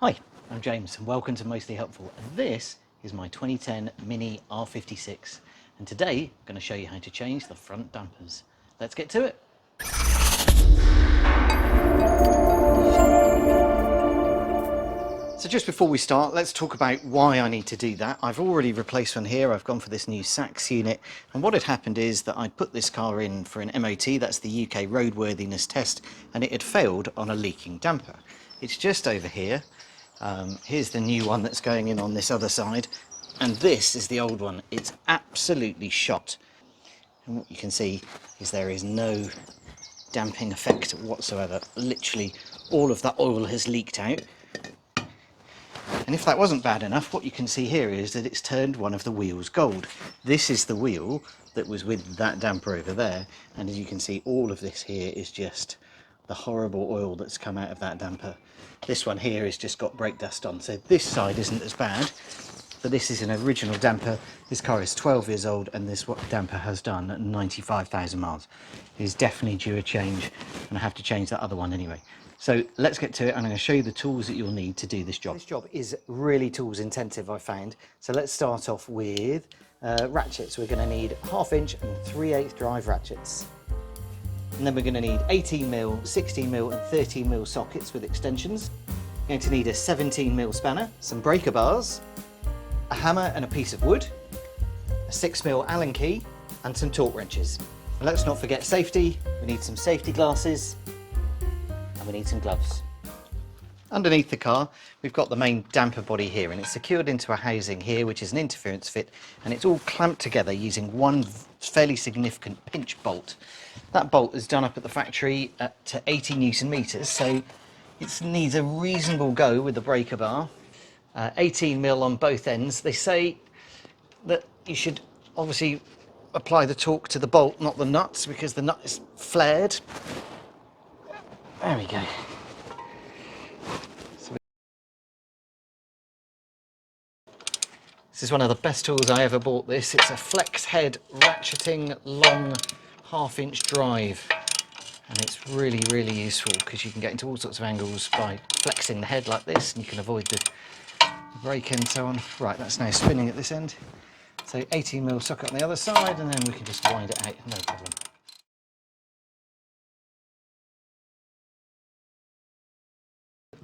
Hi, I'm James and welcome to Mostly Helpful, and this is my 2010 Mini R56, and today I'm going to show you how to change the front dampers. Let's get to it. So just before we start, let's talk about why I need to do that. I've already replaced one here. I've gone for this new Sachs unit, and what had happened is that I'd put this car in for an MOT, that's the UK roadworthiness test, and it had failed on a leaking damper. It's just over here. Here's the new one that's going in on this other side, and this is the old one. It's absolutely shot. And what you can see is there is no damping effect whatsoever. Literally all of that oil has leaked out. And if that wasn't bad enough, what you can see here is that it's turned one of the wheels gold. This is the wheel that was with that damper over there, and as you can see, all of this here is just the horrible oil that's come out of that damper. This one here has just got brake dust on, so this side isn't as bad, but this is an original damper. This car is 12 years old, and this damper has done 95,000 miles. It is definitely due a change, and I have to change that other one anyway. So let's get to it. I'm going to show you the tools that you'll need to do this job. This job is really tools intensive, I found. So let's start off with ratchets. We're going to need 1/2 inch and 3/8 drive ratchets. And then we're going to need 18mm, 16mm and 13mm sockets with extensions. We're going to need a 17mm spanner, some breaker bars, a hammer and a piece of wood, a 6mm Allen key and some torque wrenches. And let's not forget safety. We need some safety glasses, and we need some gloves. Underneath the car, we've got the main damper body here, and it's secured into a housing here, which is an interference fit, and it's all clamped together using one fairly significant pinch bolt. That bolt is done up at the factory to 80 Newton meters, so it needs a reasonable go with the breaker bar. 18mm on both ends. They say that you should obviously apply the torque to the bolt, not the nuts, because the nut is flared. There we go. This is one of the best tools I ever bought this. It's a flex head ratcheting long 1/2 inch drive. And it's really, really useful because you can get into all sorts of angles by flexing the head like this, and you can avoid the brake and so on. Right, that's now spinning at this end. So 18mm socket on the other side, and then we can just wind it out, no problem.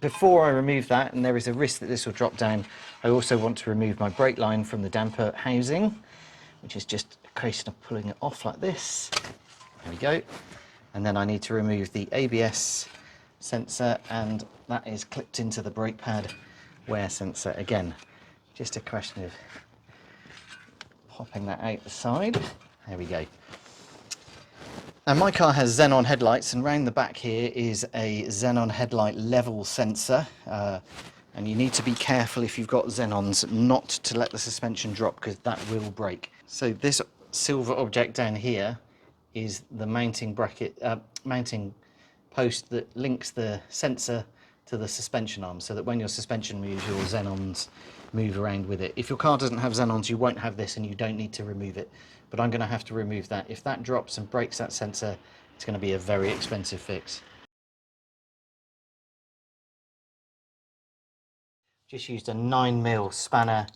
Before I remove that, and there is a risk that this will drop down, I also want to remove my brake line from the damper housing, which is just a case of pulling it off like this. There we go. And then I need to remove the ABS sensor, and that is clipped into the brake pad wear sensor. Again, just a question of popping that out the side. There we go. Now my car has xenon headlights, and round the back here is a xenon headlight level sensor, and you need to be careful if you've got xenons not to let the suspension drop, because that will break. So this silver object down here is the mounting bracket, mounting post that links the sensor to the suspension arm, so that when your suspension moves, your xenons move around with it. If your car doesn't have xenons, you won't have this, and you don't need to remove it. But I'm going to have to remove that. If that drops and breaks that sensor, it's going to be a very expensive fix. Just used a 9mm spanner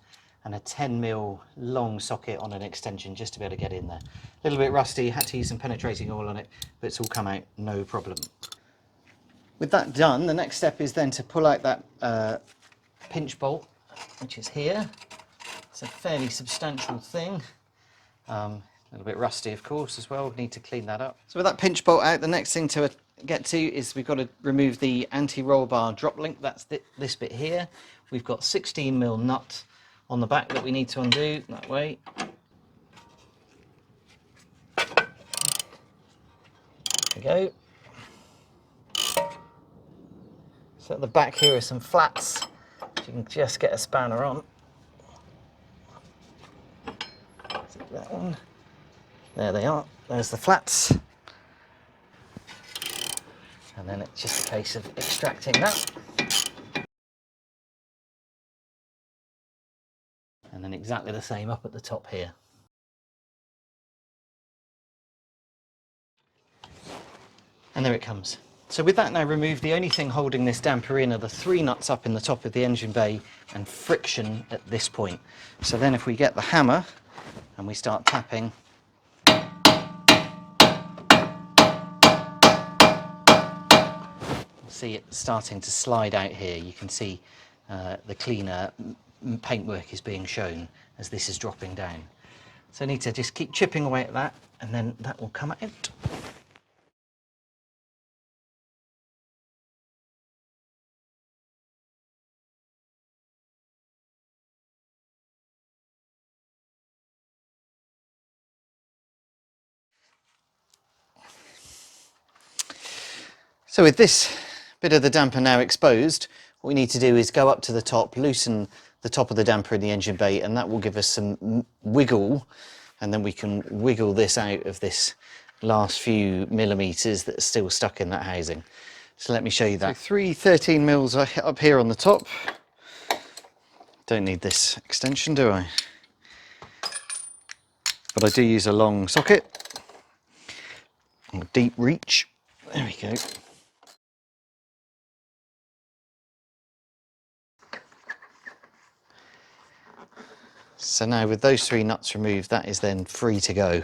and a 10mm long socket on an extension just to be able to get in there. A little bit rusty, had to use some penetrating oil on it, but it's all come out no problem. With that done, the next step is then to pull out that pinch bolt, which is here. It's a fairly substantial thing. A little bit rusty, of course, as well. Need to clean that up. So with that pinch bolt out, the next thing to get to is we've got to remove the anti-roll bar drop link. That's this bit here. We've got 16mm nut on the back that we need to undo that way. There we go. So at the back here are some flats, so you can just get a spanner on. That one. There they are. There's the flats. And then it's just a case of extracting that. And then exactly the same up at the top here. And there it comes. So with that now removed, the only thing holding this damper in are the 3 nuts up in the top of the engine bay and friction at this point. So then if we get the hammer and we start tapping, see it starting to slide out here. You can see the cleaner paintwork is being shown as this is dropping down. So I need to just keep chipping away at that, and then that will come out. So with this bit of the damper now exposed, what we need to do is go up to the top, loosen the top of the damper in the engine bay, and that will give us some wiggle, and then we can wiggle this out of this last few millimetres that are still stuck in that housing. So let me show you that. So 3 13 mils up here on the top. Don't need this extension, do I? But I do use a long socket, or deep reach. There we go. So now with those 3 nuts removed, that is then free to go.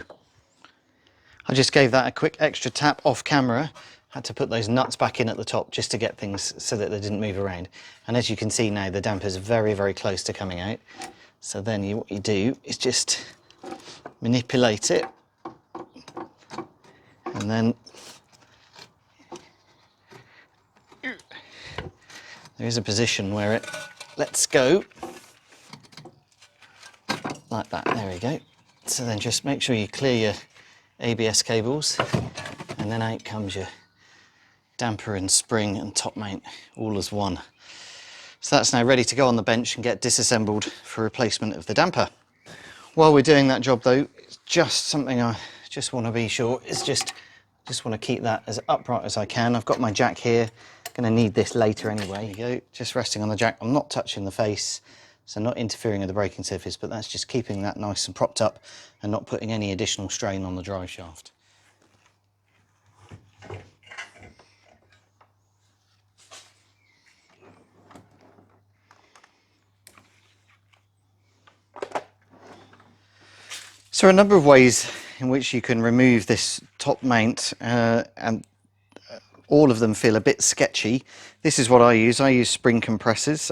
I just gave that a quick extra tap off camera. Had to put those nuts back in at the top just to get things so that they didn't move around. And as you can see now, the damper's very, very close to coming out. So then what you do is just manipulate it. And then there is a position where it lets go. Like that, there we go. So then just make sure you clear your ABS cables, and then out comes your damper and spring and top mount all as one. So that's now ready to go on the bench and get disassembled for replacement of the damper. While we're doing that job though, it's just something I just want to be sure is just want to keep that as upright as I can. I've got my jack here, going to need this later anyway. There you go, just resting on the jack. I'm not touching the face, so not interfering with the braking surface, but that's just keeping that nice and propped up and not putting any additional strain on the drive shaft. So a number of ways in which you can remove this top mount, and all of them feel a bit sketchy. This is what I use. I use spring compressors.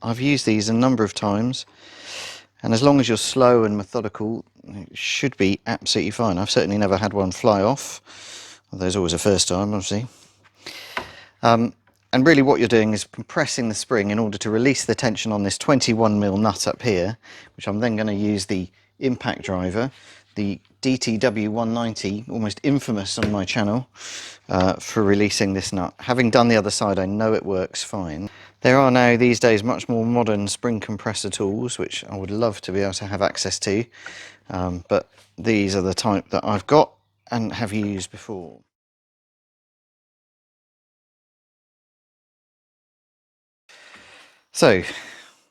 I've used these a number of times, and as long as you're slow and methodical, it should be absolutely fine. I've certainly never had one fly off, although there's always a first time, obviously. And really what you're doing is compressing the spring in order to release the tension on this 21mm nut up here, which I'm then going to use the impact driver, the DTW190, almost infamous on my channel, for releasing this nut. Having done the other side, I know it works fine. There are now these days much more modern spring compressor tools, which I would love to be able to have access to, but these are the type that I've got and have used before. So,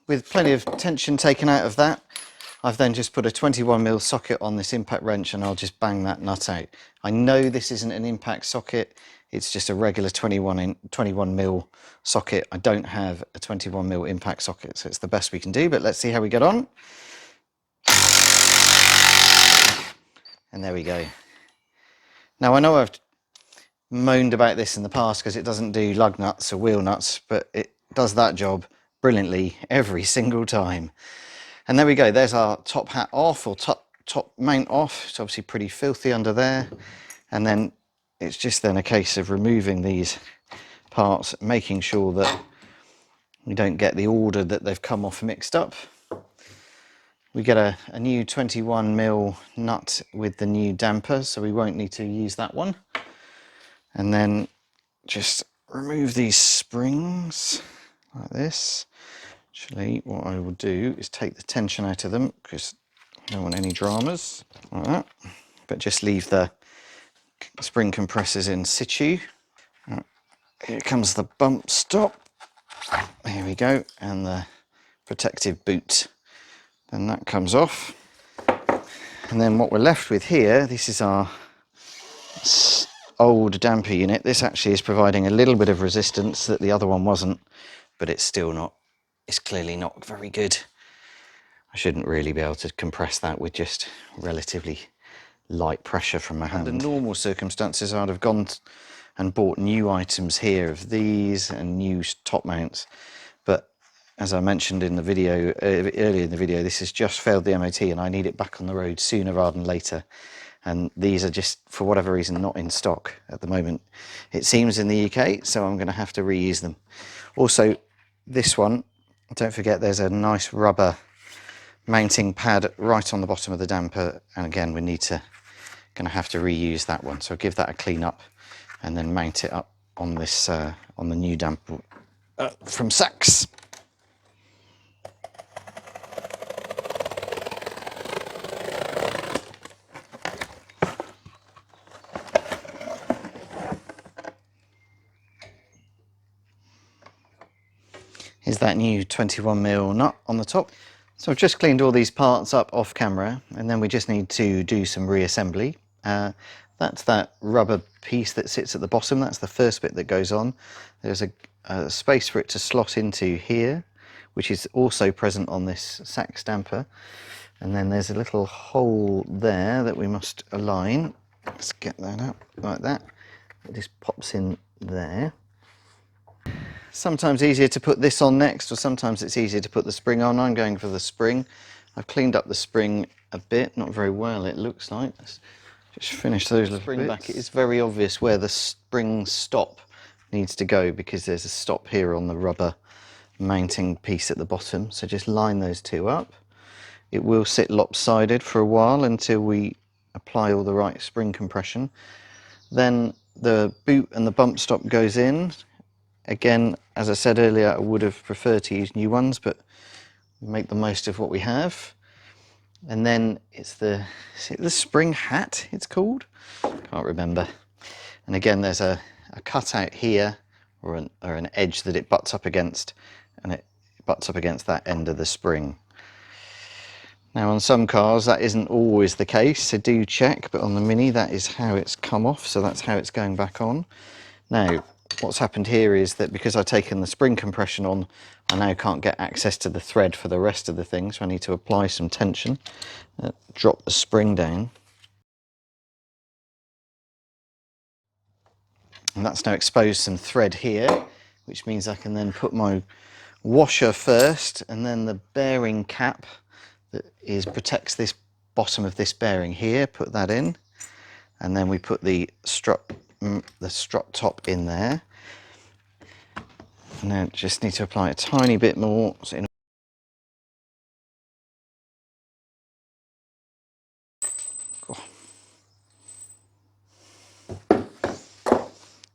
with plenty of tension taken out of that, I've then just put a 21mm socket on this impact wrench, and I'll just bang that nut out. I know this isn't an impact socket, it's just a regular 21mm socket. I don't have a 21mm impact socket, so it's the best we can do, but let's see how we get on. And there we go. Now I know I've moaned about this in the past because it doesn't do lug nuts or wheel nuts, but it does that job brilliantly every single time. And there we go, there's our top hat off, or top mount off. It's obviously pretty filthy under there. And then it's just then a case of removing these parts, making sure that we don't get the order that they've come off mixed up. We get a new 21mm nut with the new damper, so we won't need to use that one. And then just remove these springs like this. Actually, what I will do is take the tension out of them because I don't want any dramas like that, but just leave the spring compressors in situ. Here comes the bump stop. Here we go, and the protective boot. Then that comes off. And then what we're left with here, this is our old damper unit. This actually is providing a little bit of resistance that the other one wasn't, but it's still not, it's clearly not very good. I shouldn't really be able to compress that with just relatively light pressure from my hand. Under normal circumstances, I'd have gone and bought new items here of these and new top mounts, but as I mentioned in the video, earlier in the video, this has just failed the MOT and I need it back on the road sooner rather than later. And these are just, for whatever reason, not in stock at the moment. It seems in the UK, so I'm going to have to reuse them. Also, this one, don't forget there's a nice rubber mounting pad right on the bottom of the damper. And again, we need to, going to have to reuse that one. So I'll give that a clean up and then mount it up on this, on the new damper from Sachs. Is that new 21mm nut on the top. So I've just cleaned all these parts up off camera, and then we just need to do some reassembly. That's that rubber piece that sits at the bottom. That's the first bit that goes on. There's a space for it to slot into here, which is also present on this Sachs damper. And then there's a little hole there that we must align. Let's get that up like that. It just pops in there. Sometimes easier to put this on next, or sometimes it's easier to put the spring on. I'm going for the spring. I've cleaned up the spring a bit, not very well it looks like. Let's just finish those little bits. Back, it is very obvious where the spring stop needs to go because there's a stop here on the rubber mounting piece at the bottom. So just line those two up. It will sit lopsided for a while until we apply all the right spring compression. Then the boot and the bump stop goes in. Again, as I said earlier, I would have preferred to use new ones, but make the most of what we have. And then it's the spring hat, it's called? Can't remember. And again, there's a cutout here, or an edge that it butts up against, and it butts up against that end of the spring. Now on some cars that isn't always the case, so do check, but on the Mini that is how it's come off, so that's how it's going back on. Now, what's happened here is that because I've taken the spring compression on, I now can't get access to the thread for the rest of the thing, so I need to apply some tension, drop the spring down. And that's now exposed some thread here, which means I can then put my washer first, and then the bearing cap that protects this bottom of this bearing here, put that in, and then we put the strut top in there. And then just need to apply a tiny bit more.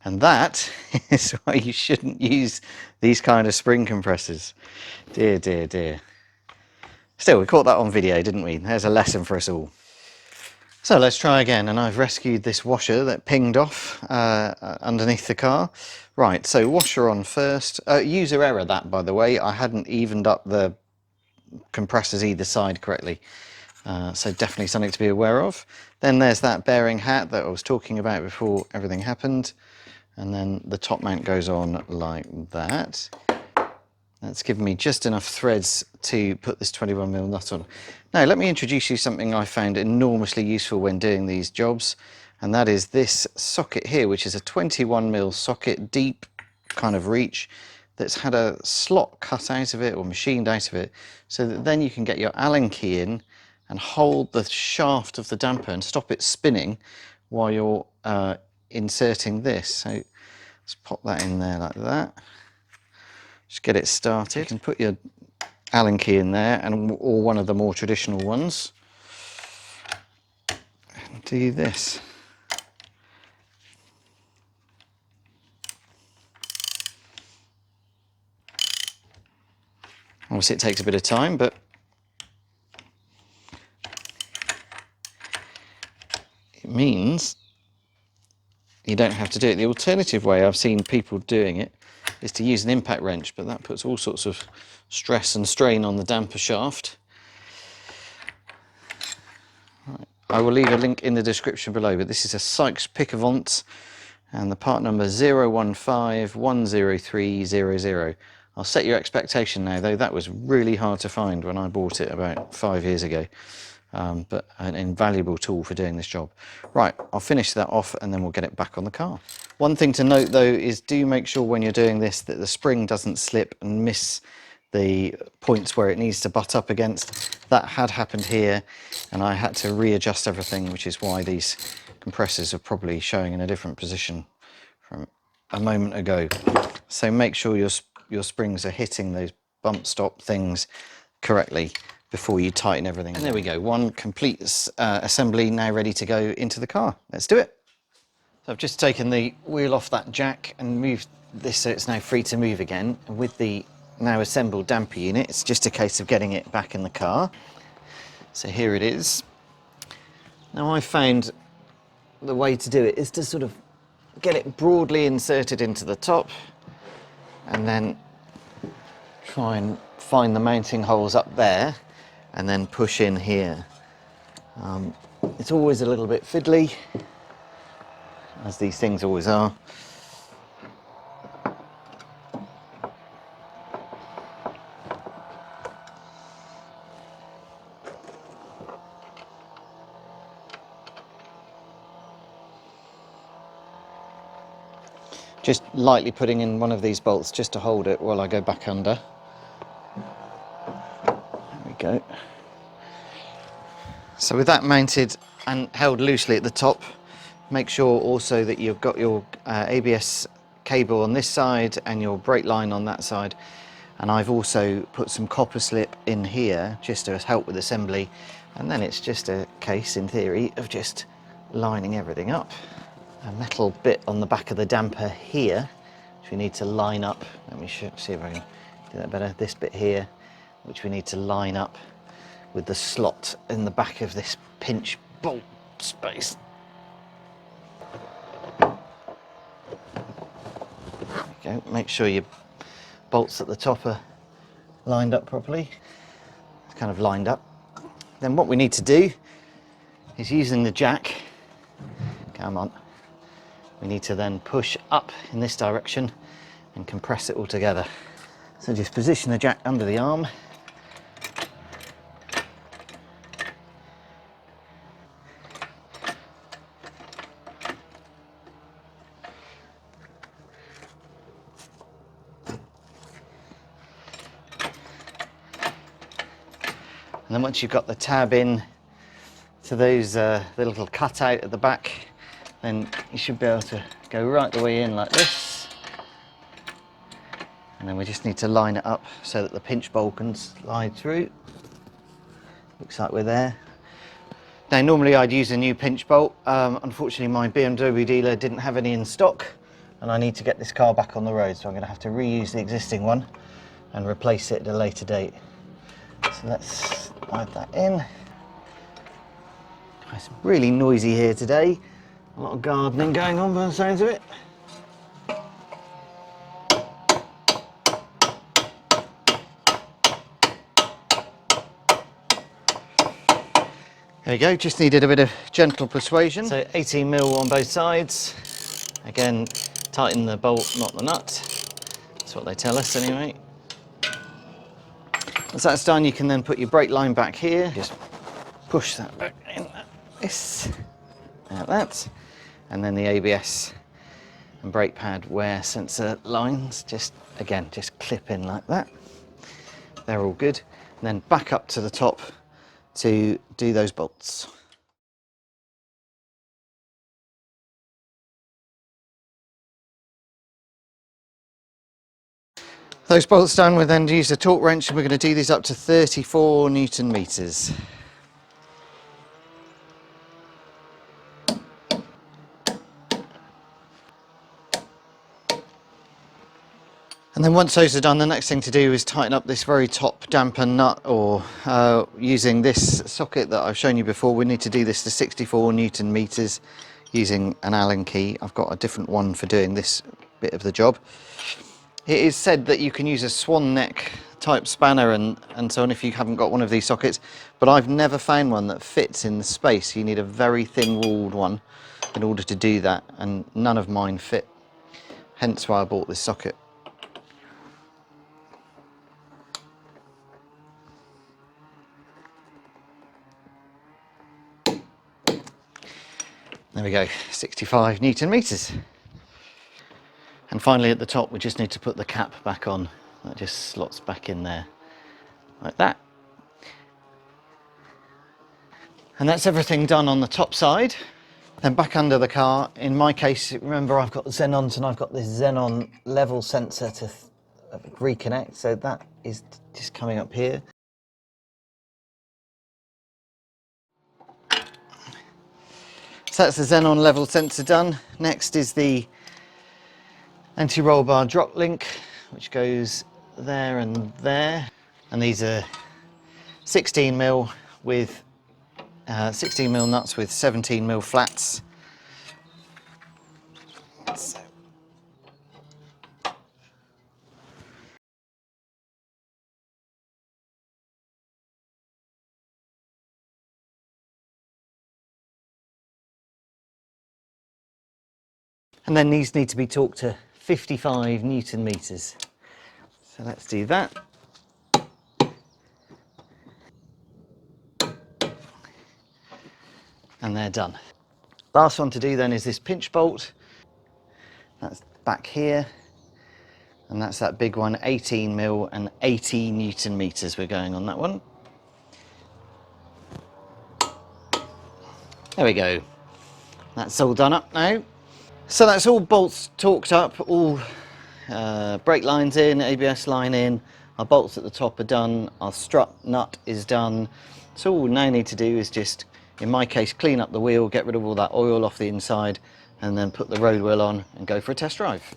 And that is why you shouldn't use these kind of spring compressors. Dear, dear, dear. Still, we caught that on video, didn't we? There's a lesson for us all. So let's try again, and I've rescued this washer that pinged off underneath the car. Right, so washer on first. User error that, by the way. I hadn't evened up the compressors either side correctly. So definitely something to be aware of. Then there's that bearing hat that I was talking about before everything happened. And then the top mount goes on like that. That's given me just enough threads to put this 21mm nut on. Now let me introduce you something I found enormously useful when doing these jobs, and that is this socket here, which is a 21mm socket, deep kind of reach, that's had a slot cut out of it or machined out of it, so that then you can get your Allen key in and hold the shaft of the damper and stop it spinning while you're inserting this. So let's pop that in there like that. Just get it started. You can put your Allen key in there, or one of the more traditional ones, and do this. Obviously it takes a bit of time, but it means you don't have to do it. The alternative way I've seen people doing it is to use an impact wrench, but that puts all sorts of stress and strain on the damper shaft. Right. I will leave a link in the description below, but this is a Sykes Pickavant and the part number 01510300. I'll set your expectation now, though that was really hard to find when I bought it about 5 years ago, but an invaluable tool for doing this job. Right, I'll finish that off and then we'll get it back on the car. One thing to note though is do make sure when you're doing this that the spring doesn't slip and miss the points where it needs to butt up against. That had happened here and I had to readjust everything, which is why these compressors are probably showing in a different position from a moment ago. So make sure your springs are hitting those bump stop things correctly before you tighten everything. And there we go, one complete assembly now ready to go into the car. Let's do it. So I've just taken the wheel off that jack and moved this so it's now free to move again. And with the now assembled damper unit, it's just a case of getting it back in the car. So here it is. Now I found the way to do it is to sort of get it broadly inserted into the top and then try and find the mounting holes up there and then push in here. It's always a little bit fiddly, as these things always are. Just lightly putting in one of these bolts just to hold it while I go back under. There we go. So with that mounted and held loosely at the top, make sure also that you've got your ABS cable on this side and your brake line on that side. And I've also put some copper slip in here just to help with assembly. And then it's just a case, in theory, of just lining everything up. A metal bit on the back of the damper here, which we need to line up. Let me see if I can do that better. This bit here, which we need to line up with the slot in the back of this pinch bolt space. There we go. Make sure your bolts at the top are lined up properly. It's kind of lined up. Then what we need to do is, using the jack, come on, we need to then push up in this direction and compress it all together. So just position the jack under the arm. And then once you've got the tab in to those the little cutout at the back, then you should be able to go right the way in like this. And then we just need to line it up so that the pinch bolt can slide through. Looks like we're there. Now normally I'd use a new pinch bolt. Unfortunately my BMW dealer didn't have any in stock and I need to get this car back on the road, so I'm going to have to reuse the existing one and replace it at a later date. So let's slide that in. It's really noisy here today. A lot of gardening going on by the sounds of it. There we go, just needed a bit of gentle persuasion. So 18mm on both sides. Again, tighten the bolt, not the nut. That's what they tell us anyway. Once that's done, you can then put your brake line back here. Just push that back in like this, like that. And then the ABS and brake pad wear sensor lines, just clip in like that. They're all good. And then back up to the top to do those bolts. Those bolts done, we'll then use a torque wrench and we're going to do these up to 34 Newton meters. And then once those are done, the next thing to do is tighten up this very top damper nut, or using this socket that I've shown you before. We need to do this to 64 Newton meters using an Allen key. I've got a different one for doing this bit of the job. It is said that you can use a swan neck type spanner and so on if you haven't got one of these sockets, but I've never found one that fits in the space. You need a very thin walled one. in order to do that, and none of mine fit, hence why I bought this socket. There we go, 65 Newton meters. And finally at the top we just need to put the cap back on. That just slots back in there like that. And that's everything done on the top side. Then back under the car, in my case, remember I've got Xenons and I've got this Xenon level sensor to reconnect, so that is just coming up here. So that's the Xenon level sensor done. Next is the anti-roll bar drop link, which goes there and there. And these are 16mm with 16mm nuts with 17mm flats. So. And then these need to be torqued to 55 Newton meters. So let's do that. And they're done. Last one to do then is this pinch bolt. That's back here. And that's that big one, 18mm and 80 Newton meters we're going on that one. There we go. That's all done up now. So that's all bolts torqued up, all brake lines in, ABS line in, our bolts at the top are done, our strut nut is done. So all we now need to do is just, in my case, clean up the wheel, get rid of all that oil off the inside, and then put the road wheel on and go for a test drive.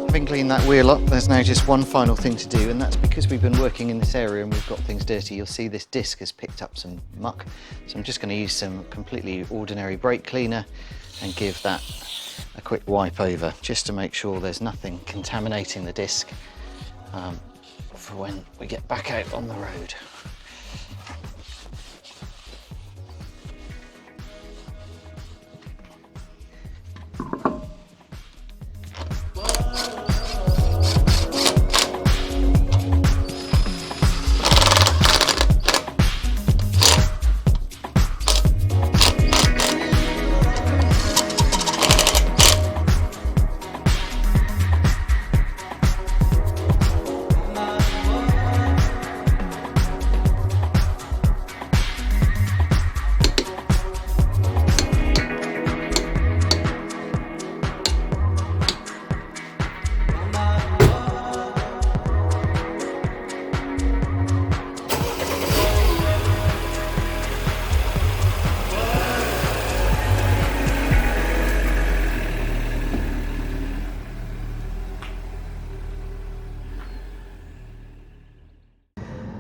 Having cleaned that wheel up, there's now just one final thing to do, and that's because we've been working in this area and we've got things dirty. You'll see this disc has picked up some muck, so I'm just going to use some completely ordinary brake cleaner and give that a quick wipe over, just to make sure there's nothing contaminating the disc for when we get back out on the road.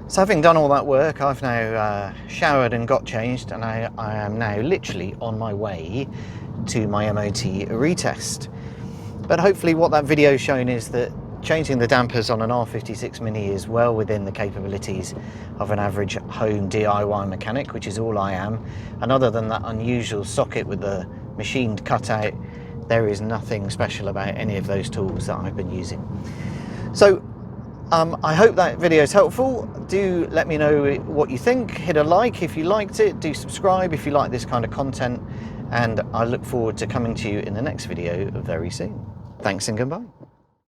So having done all that work, I've now showered and got changed, and I am now literally on my way to my MOT retest. But hopefully what that video's shown is that changing the dampers on an R56 Mini is well within the capabilities of an average home DIY mechanic, which is all I am. And other than that unusual socket with the machined cutout, there is nothing special about any of those tools that I've been using. So I hope that video is helpful. Do let me know what you think. Hit a like if you liked it. Do subscribe if you like this kind of content. And I look forward to coming to you in the next video very soon. Thanks and goodbye.